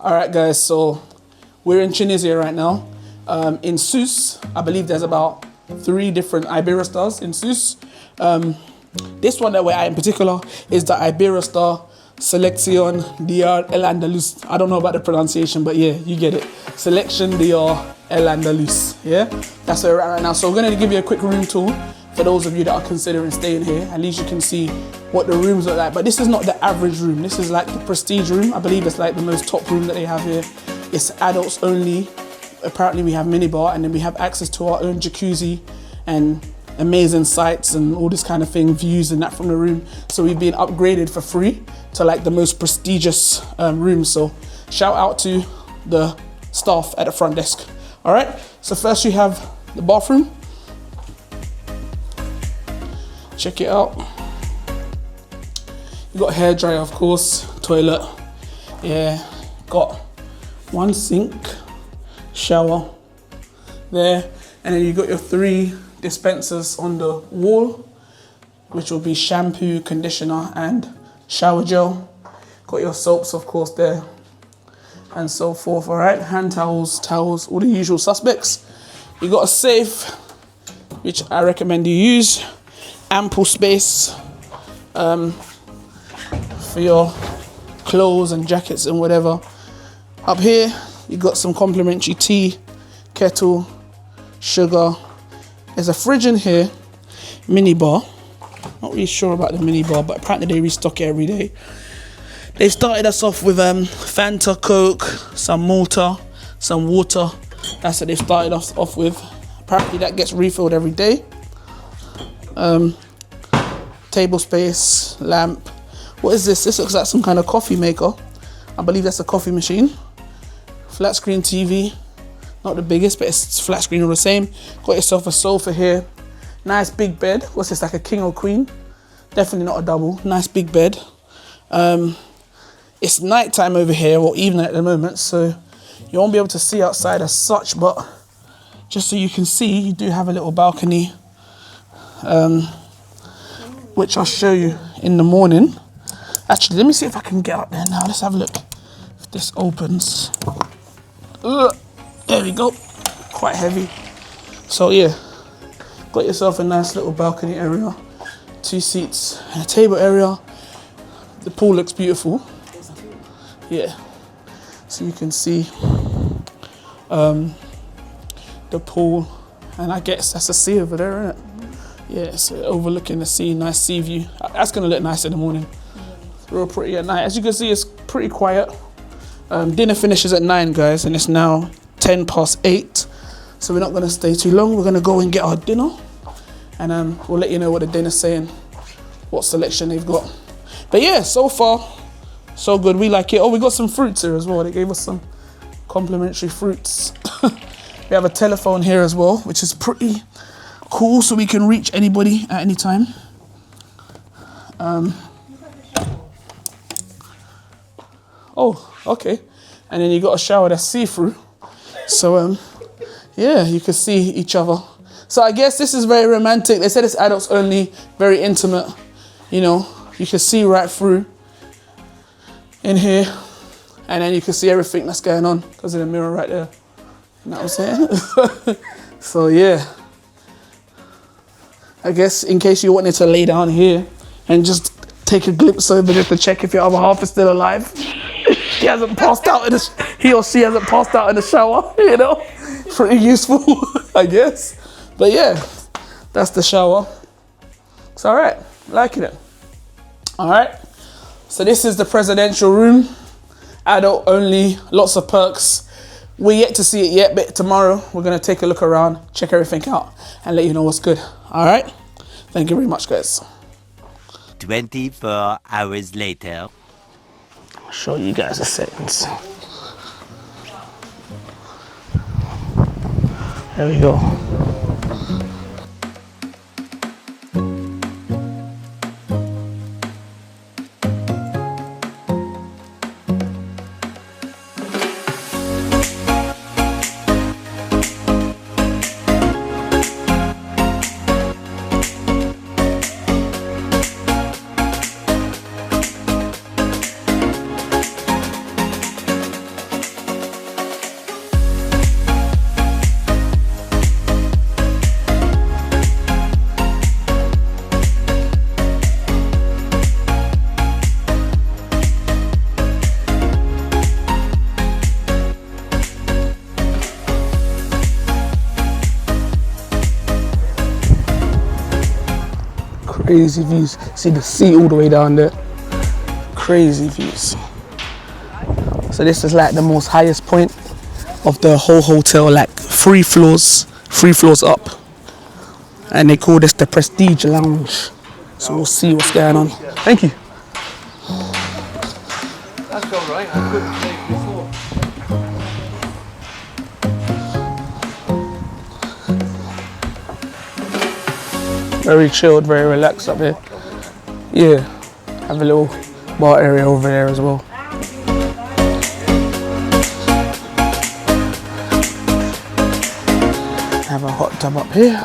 All right, guys, so we're in Tunisia right now. In Sousse, I believe there's about 3 different Iberostars in Sousse. This one that we're at in particular is the Iberostar Selection Diar El Andalous. I don't know about the pronunciation, but yeah, you get it. Selection Diar El Andalous, yeah? That's where we're at right now. So we're gonna give you a quick room tour for those of you that are considering staying here. At least you can see what the rooms look like. But this is not the average room. This is like the prestige room. I believe it's like the most top room that they have here. It's adults only. Apparently we have minibar, and then we have access to our own jacuzzi and amazing sights and all this kind of thing, views and that from the room. So we've been upgraded for free to like the most prestigious room. So shout out to the staff at the front desk. All right, so first you have the bathroom. Check it out. You got hair dryer, of course, toilet. Yeah, got 1 sink, shower there, and then you got your 3 dispensers on the wall, which will be shampoo, conditioner, and shower gel. Got your soaps, of course, there, and so forth. All right, hand towels, all the usual suspects. You got a safe, which I recommend you use. Ample space for your clothes and jackets and whatever. Up here, you got some complimentary tea, kettle, sugar. There's a fridge in here, mini bar. Not really sure about the mini bar, but apparently they restock it every day. They've started us off with Fanta, Coke, some Malta, some water. That's what they've started us off with. Apparently that gets refilled every day. Table space, lamp. What is this? This looks like some kind of coffee maker. I believe that's a coffee machine. Flat screen TV, not the biggest, but it's flat screen all the same. Got yourself a sofa here. Nice big bed. What's this, like a king or queen? Definitely not a double. Nice big bed. It's nighttime over here, or evening at the moment, so you won't be able to see outside as such, but just so you can see, you do have a little balcony, which I'll show you in the morning. Actually, let me see if I can get up there now. Let's have a look if this opens. There we go. Quite heavy. So yeah, got yourself a nice little balcony area, 2 seats and a table area. The pool looks beautiful. Yeah, so you can see the pool, and I guess that's a sea over there, isn't it? Yeah, so overlooking the sea, nice sea view. That's gonna look nice in the morning. Real pretty at night. As you can see, it's pretty quiet. Dinner finishes at 9, guys, and it's now 8:10. So we're not gonna stay too long. We're gonna go and get our dinner, and we'll let you know what the dinner's saying, what selection they've got. But yeah, so far, so good. We like it. Oh, we got some fruits here as well. They gave us some complimentary fruits. We have a telephone here as well, which is pretty cool, so we can reach anybody at any time. Oh, okay. And then you got a shower that's see-through. So, yeah, you can see each other. So I guess this is very romantic. They said it's adults only, very intimate. You know, you can see right through in here. And then you can see everything that's going on because there's a mirror right there. You know what I'm saying? So, yeah. I guess in case you wanted to lay down here and just take a glimpse over just to check if your other half is still alive. He hasn't passed out in he or she hasn't passed out in the shower, you know? Pretty useful, I guess. But yeah, that's the shower. It's all right, liking it. All right, so this is the presidential room. Adult only, lots of perks. We're yet to see it yet, but tomorrow we're gonna take a look around, check everything out, and let you know what's good. All right, thank you very much, guys. 24 hours later. I'll show you guys the settings. There we go. crazy views. See the sea all the way down there. Crazy views. So this is like the most highest point of the whole hotel, like 3 floors up. And they call this the Prestige Lounge. So we'll see what's going on. Thank you. That's all right. I couldn't take before. Very chilled, very relaxed up here. Yeah, have a little bar area over there as well. Have a hot tub up here.